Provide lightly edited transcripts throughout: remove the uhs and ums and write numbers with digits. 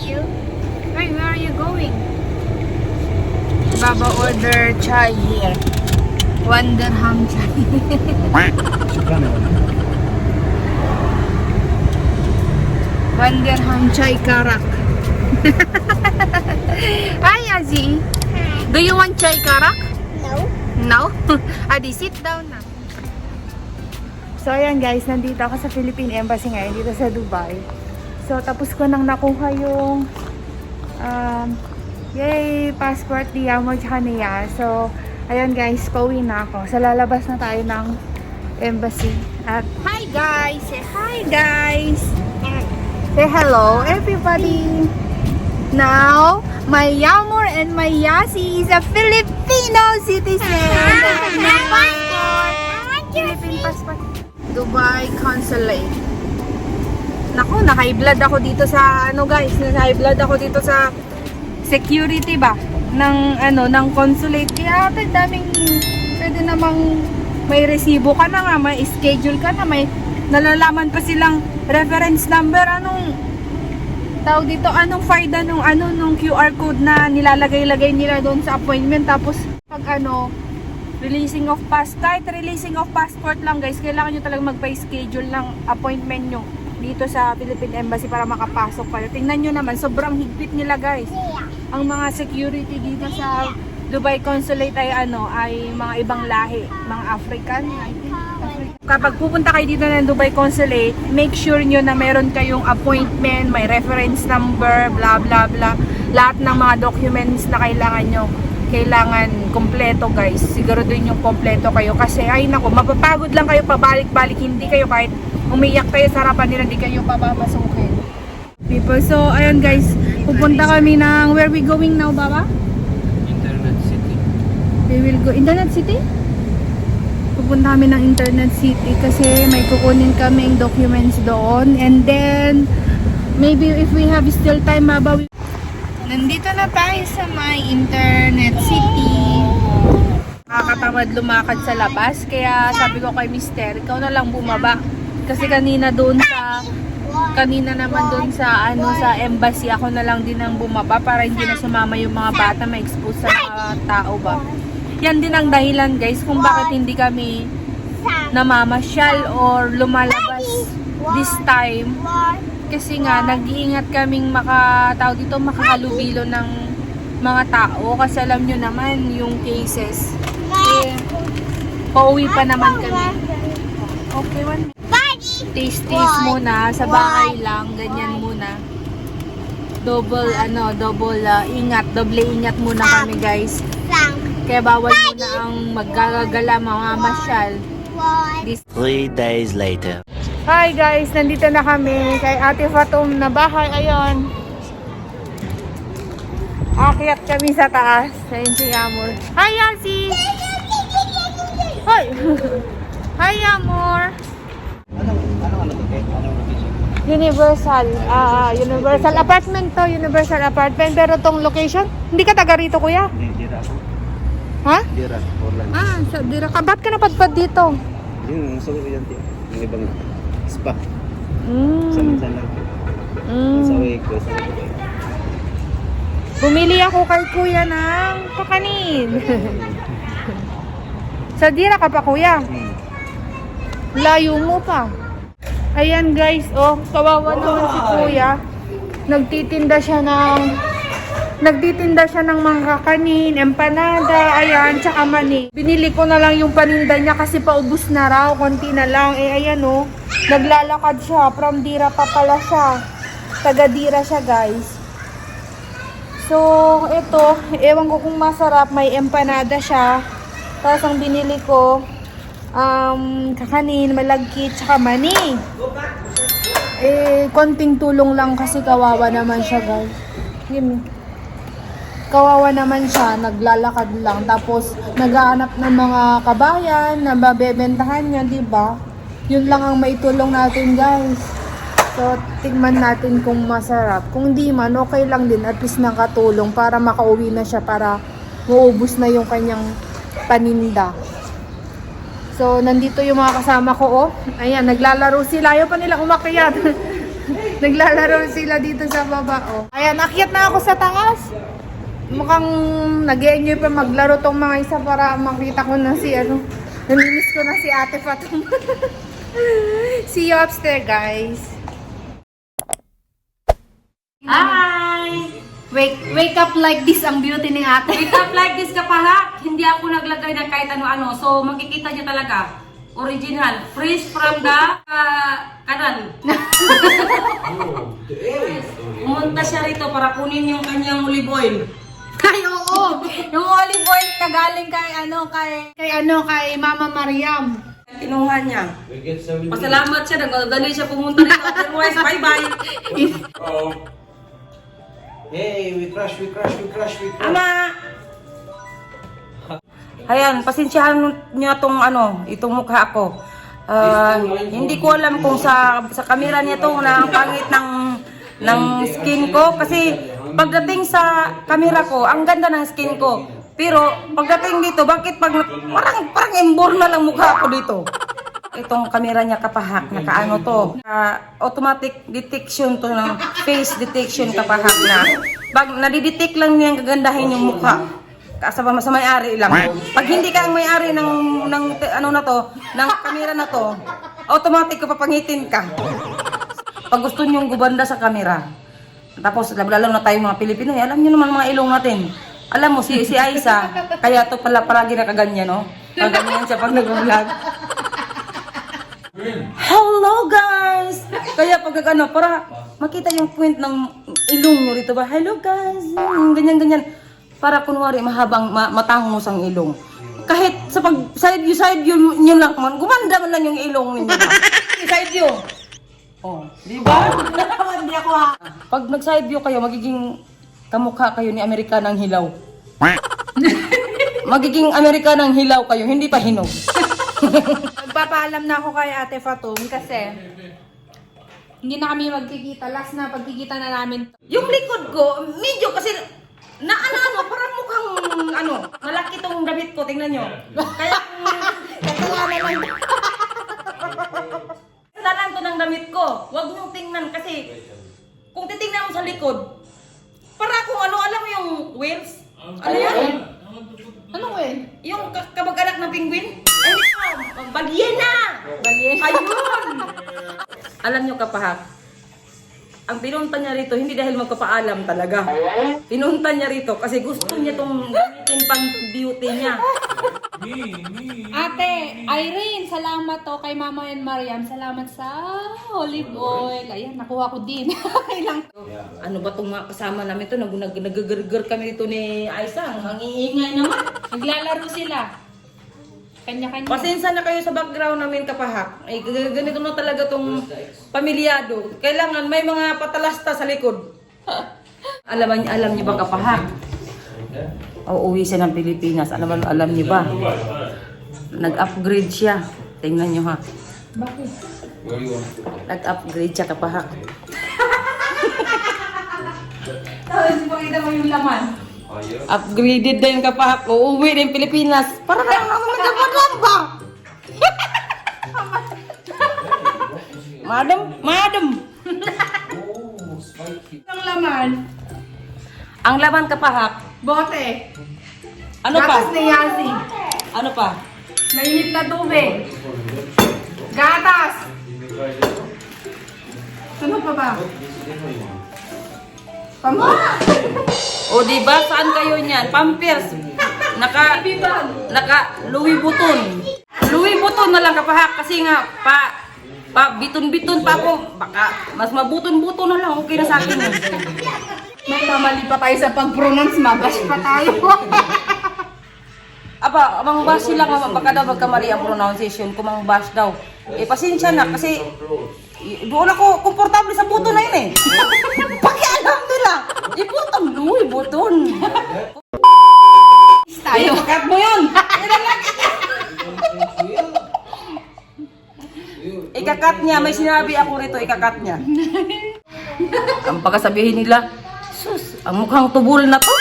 you. Hey, where are you going? Baba order chai here. 1 dirham chai. One dirham chai karak. Hi, Azi. Do you want chai karak? No. No? Adi, sit down na. So, ayan guys, nandito ako sa Philippine Embassy ngayon, dito sa Dubai. So, tapos ko nang nakuha yung passport ni Yamo Chania. So, ayan guys, pauwi na ako. So, lalabas na tayo ng embassy. At, hi guys! Say hi guys! Say hello everybody! Now, my Yamor and my Yasi is a Filipino citizen. Philippine passport. Dubai Consulate. Naku, naka-high blood ako dito sa guys, naka-high blood ako dito sa security ba ng consulate. Kaya daming pwede namang may resibo ka na nga, may schedule ka na, may nalalaman pa silang reference number, anong tawag dito, anong faida nung QR code na nilalagay-lagay nila doon sa appointment. Tapos pag releasing of passport lang guys, kailangan nyo talagang magpa-schedule ng appointment nyo dito sa Philippine Embassy para makapasok kayo. Tingnan nyo naman, sobrang higpit nila guys. Ang mga security dito sa Dubai Consulate ay mga ibang lahi, mga African, I think. Kapag pupunta kayo dito ng Dubai Consulate, make sure nyo na meron kayong appointment, may reference number, bla bla bla. Lahat ng mga documents na kailangan kompleto guys. Siguraduhin yung kompleto kayo kasi ay nako, mapapagod lang kayo pabalik-balik, hindi kayo kahit umiyak kayo sa harapan nila, hindi kayo papapasukin. People, so ayun guys, pupunta kami ng, where we going now, Baba? Internet City. We will go Internet City? Pupunta kami ng Internet City kasi may kukunin kaming documents doon, and then maybe if we have still time, Baba, nandito na tayo sa may Internet City. Nakakatamad lumakad sa labas, kaya sabi ko kay Mister, ikaw na lang bumaba. Kasi kanina naman doon sa embassy, ako na lang din ang bumaba para hindi na sumama yung mga bata, ma-expose sa mga tao ba. Yan din ang dahilan guys kung bakit hindi kami namamasyal or lumalabas this time. Kasi nga, nag-iingat kaming makahalubilo ng mga tao. Kasi alam nyo naman, yung cases. Pauwi pa naman kami. Okay, taste muna. Sa bahay lang, ganyan muna. Doble ingat muna kami guys. Kaya bawal muna ang maggagala, mga masyal. 3 days later. Hi guys, nandito na kami kay Ate Fatum na bahay. Ayun. Akyat kami sa taas. Ayun si Amor. Hi Yasi! Hi! Hi Amor! Universal. Universal apartment to. Universal apartment. Pero tong location, hindi ka taga rito kuya? Hindi, Dira ako. Ha? Dira, Orlando. Sa Dira ka. Ba't ka napadpad dito? Yung gusto ko yan, yung ibang spa. Mm. Minsan lang. Sa way ko. Bumili ako kay kuya ng kakanin. Sa Dira ka pa kuya? Layo mo pa. Ayan guys, kawawa naman si kuya. Nagtitinda siya ng mga kakanin, empanada, ayan, tsaka mani. Binili ko na lang yung paninda niya kasi paubos na raw, konti na lang. Ayan naglalakad siya, from Dira pa pala siya. Taga Dira siya guys. So, ito, ewan ko kung masarap, may empanada siya. Tapos ang binili ko, kakanin, malagkit, tsaka mani. Konting tulong lang kasi kawawa naman siya guys. Yun. Kawawa naman siya, naglalakad lang. Tapos, naghahanap ng mga kabayan na mabebentahan niya, diba? Yun lang ang maitulong natin guys. So, tingnan natin kung masarap. Kung di man, okay lang din. At least nakatulong para makauwi na siya, para maubos na yung kanyang paninda. So, nandito yung mga kasama ko, Ayan, naglalaro sila. Ayaw pa nila umakyat. Naglalaro sila dito sa baba, oh. Ayan, akyat na ako sa taas. Mukhang nag-enjoy pa maglaro tong mga isa para makita ko na si ano. Namimiss ko na si Ate Fatum. See you upstairs, guys. Hi! Wake up like this ang beauty ni Ate. Wake up like this ka pa ha? Hindi ako naglagay ng kahit ano-ano. So, makikita niyo talaga. Original. Fresh from the kanal. Pumunta siya rito para kunin yung kanyang olive oil. Ay, oo. Yung olive oil na galing kay Mama Mariam. Kinuha niya. Pasalamat siya. Nagdali siya pumunta rito. Otherwise, bye-bye. Hey, we crush. Ama! Ayan, pasensyahan niyo itong mukha ko. Hindi ko alam kung sa camera niya to na ang pangit ng skin ko kasi pagdating sa camera ko, ang ganda ng skin ko. Pero pagdating dito, bakit parang embor na lang mukha ko dito? Itong camera niya kapahak, nakaano to. Automatic detection to ng face detection kapahak na. Pag nadidetect lang niya gagandahin yung mukha. Sa may-ari lang. Pag hindi ka ang may-ari ng ano na to, ng camera na to, automatic papangitin ka. Pag gusto niyong gubanda sa camera, tapos lalo na tayo mga Pilipino, alam niyo naman mga ilong natin. Alam mo, si Aiza, kaya to pala palagi nakaganyan, no? Kaganyan siya pag nag-vlog. Hello guys! Kaya pag para makita yung point ng ilong mo rito ba? Hello guys! Ganyan-ganyan. Para kunwari mahabang matangos ang ilong. Kahit sa pag side view nyo lang man, gumanda man lang yung ilong ninyo. Side view. Oh, di ba? Hindi ako ha. Pag nag-side view kayo, magiging kamukha kayo ni Amerika ng hilaw. Magiging Amerika ng hilaw kayo, hindi pa hinog. Magpapaalam na ako kay Ate Fatum kasi hindi na kami magkikita. Last na pagkikita na namin. Yung likod ko, medyo kasi parang mukhang malaki tong damit ko, tingnan nyo. Kaya kasalanan to ng damit ko. Huwag nyo tingnan kasi kung titingnan mo sa likod, para kung alam mo yung whales? Ano yun? Ano eh? Yung kabag-anak ng penguin? Balyena! Ayun! Alam nyo kapahak, ang pinunta niya rito, hindi dahil magpapaalam talaga. Pinunta niya rito kasi gusto niya itong gamitin pang beauty niya. Ate Irene, salamat to kay Mama and Mariam. Salamat sa olive oil. Ayan, nakuha ko din. Ilang Ano ba itong mga kasama namin ito? Nag-gurgur kami dito ni Aiza. Ang iingay naman. naglalaro sila. Kanya-kanya. Pasensya na kayo sa background namin kapahak. Ay, ganito na talaga tong pamilyado. Kailangan may mga patalasta sa likod. Alam niyo ba kapahak? Uuwi siya ng Pilipinas. Alam niyo ba? Nag-upgrade siya. Tingnan niyo ha. Bakit? Nag-upgrade siya kapahak. Tapos ipakita mo yung laman. Upgraded na yung kapahak. Uuwi na yung Pilipinas. Para kayong namamadama. Madam. Ang laman. Ang laman kapahak. Bote. Ano pa? Gatas ni Yancy. Ano pa? Mainit na tubig. Gatas. Ano pa ba? O diba? Saan kayo niyan? Pampers. Naka Louis Vuitton. Louis Vuitton na lang kapahak kasi nga biton-biton pa ako. Baka mas mabuton-buton na lang. Okay na sa akin. Magkamali pa tayo sa pag-pronounce. Mabash pa tayo. Aba, mangbash sila nga baka daw magkamali ang pronunciation kung mangbash daw. Pasensya na kasi doon ako komportable sa buto na yun eh. Pakialam nila. Ibutong Louis Vuitton. Tayo. Cut mo yun. Ikakat niya. May sinabi ako rito. Ikakat niya. Ang pagkasabihin nila, sus, ang mukhang tubol na to.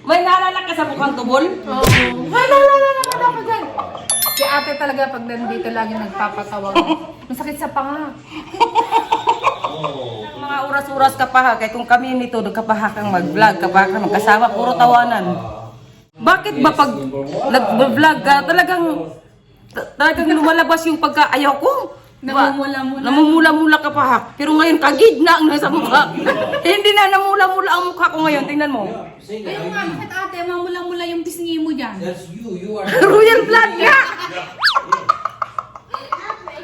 May naalala ka sa mukhang tubol? Oo. Wala ka dyan. ate talaga pag nandito lagi nagpapatawa. Masakit sa panga. Mga oras-oras kapahag, kaya kung kami nito nagkapahag kang mag-vlog, kapahag kang magkasama, puro tawanan. Bakit ba pag nag-vlog ka, talagang lumalabas yung pagka-ayaw ko? Namumula-mula. Namumula-mula kapahag. Pero ngayon, kagid na ang nasa mukha. Hindi na namula-mula ang mukha ko ngayon. Tingnan mo. Kaya nga, bakit ate, mamula-mula yung pisngi mo dyan? That's you are. Royal blood nga!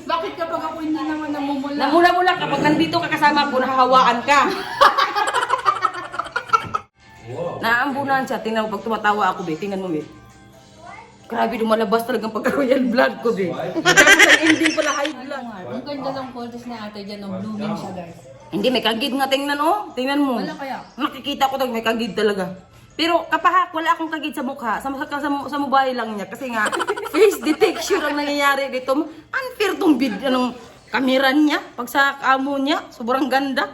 Bakit kapag ako hindi naman namumula? Namula-mula kapag nandito ka kasama ko, nahahawaan ka. Naambunan siya. Tingnan mo, pag tumatawa ako, be. Tingnan mo, be. Grabe, lumalabas talagang pagka-royal blood ko, be. Tapos ay hindi pala high blood. Ang ganda ng photos na ate dyan, nung blooming siya guys. Hindi, may kagid nga. Tingnan, oh. Tingnan mo. Wala kaya? Nakikita ko talaga, may kagid talaga. Pero kapahak, wala akong kagid sa mukha. Sa mobile lang niya. Kasi nga, face detection ang nangyayari dito. Unfair tong kamera niya. Pag sa amo niya, sobrang ganda.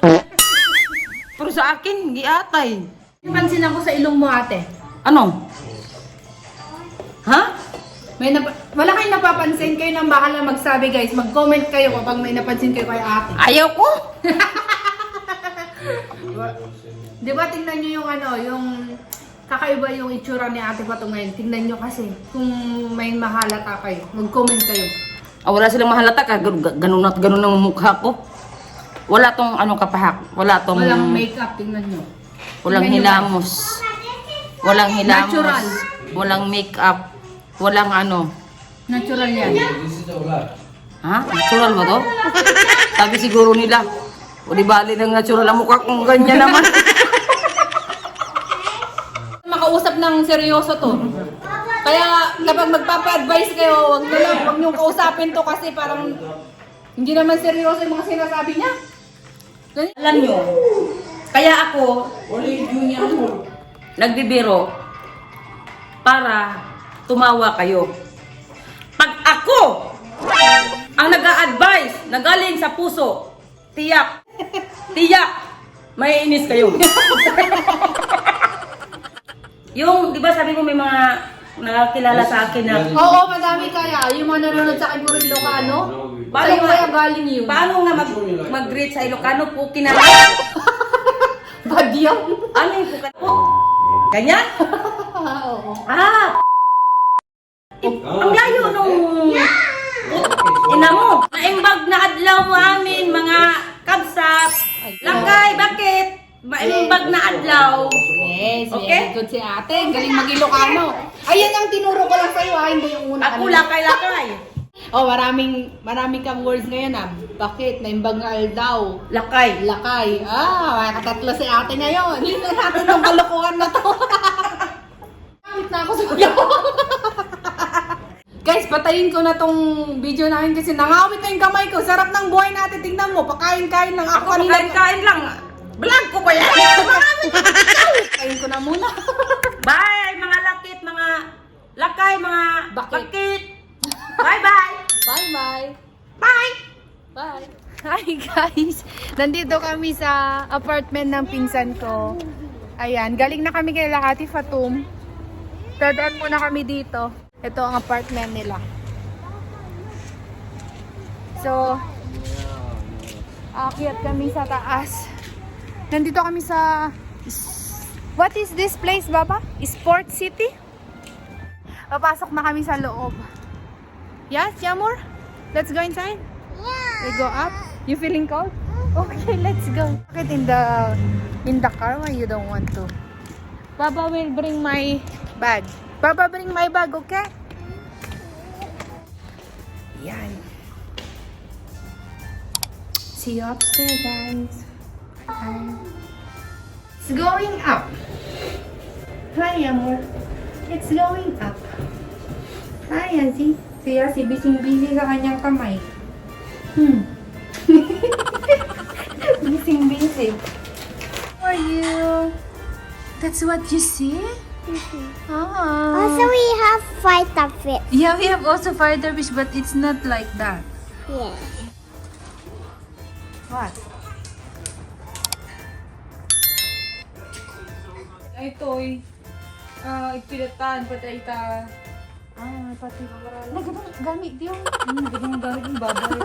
Pero sa akin, hindi atay. Napansin ako sa ilong mo ate. Ano? Ha? Wala kayong napapansin, kayo nang bahala magsabi guys. Mag-comment kayo kapag may napansin kayo kay ate. Ayaw ko. Di ba tingnan nyo yung yung kakaiba yung itsura ni ate Pato ngayon. Tingnan nyo kasi kung may mahalata kayo. Mag-comment kayo. Wala silang mahalata ka. Ganun at ganun ang mukha ko. Wala tong kapahak. Wala tong... Walang makeup, tingnan nyo. Walang Tingnan nyo, hilamos. Walang hilamos. Natural. Walang makeup. Walang Natural yan. This is the blood. Ha? Natural ba to? Sabi siguro nila, o di bali ng natural ang mukha kung ganyan naman. Makausap ng seryoso to. Kaya kapag magpapa-advise kayo, wag nyo kausapin to kasi parang hindi naman seryoso yung mga sinasabi niya. Alam nyo, kaya ako, nagbibiro para tumawa kayo. Pag ako ang nag-a-advise na galing sa puso, tiyak, may inis kayo. Yung, di ba sabi mo may mga nakakilala sa akin na, Oo, madami kaya. Yung mga nanonood sa akin puro Ilocano. Paano Sa'yo nga- kaya galing yun? paano nga mag-greet sa Ilocano po kinala? Bagyo? Ano yung pukat po? Ganyan? Oo. Ang layo nung ina mo. Naimbag na adlaw mo amin, mga kabsat. Lakay, bakit? Maimbag na adlaw. Yes, Okay? very good si ate. Ang galing mag-Ilocano. Ayan ang tinuro ko lang sa'yo, hindi yung una. Ako lakay. Oh, maraming kang words ngayon Bakit? Naimbag na aldaw. Lakay. Lakay. May katatlo si ate ngayon. Hindi na natin ng kalokohan na to. Gamit na ako sa ulo. Guys, patayin ko na tong video namin kasi nangawit na yung kamay ko. Sarap ng buhay natin. Tingnan mo, pakain-kain lang ako. Ako kain lang. Vlog ko ba yan? Pakain ko na muna. Bye, mga lakit, mga lakay, mga Bakit? bakit. Bye-bye. Bye-bye. Bye. Bye. Hi guys! Nandito kami sa apartment ng pinsan ko. Ayan, galing na kami kay Ate Fatum. Dadaan muna kami dito. Ito ang apartment nila. So, aakyat kami sa taas. Nandito kami sa... What is this place, Baba? Sport City? Papasok na kami sa loob. Yes, Yamur? Let's go inside? We go up? You feeling cold? Okay, let's go. Bakit in the car why you don't want to? Baba will bring my bag. Baba bring my bag, okay? Yan. See you upstairs, guys. Hi. It's going up. Hi, amor. It's going up. Hi, Azzy. Si Azzy, busy sa kanyang kamay. Busy. How are you? That's what you see? Also, we have fighter fish. Yeah, we have also fighter fish, but it's not like that. Yes. What? Ay, toy. Ipilatan, patay ta. Ah, pati. Nagandang gamit yun. Nagandang gamit yung babay.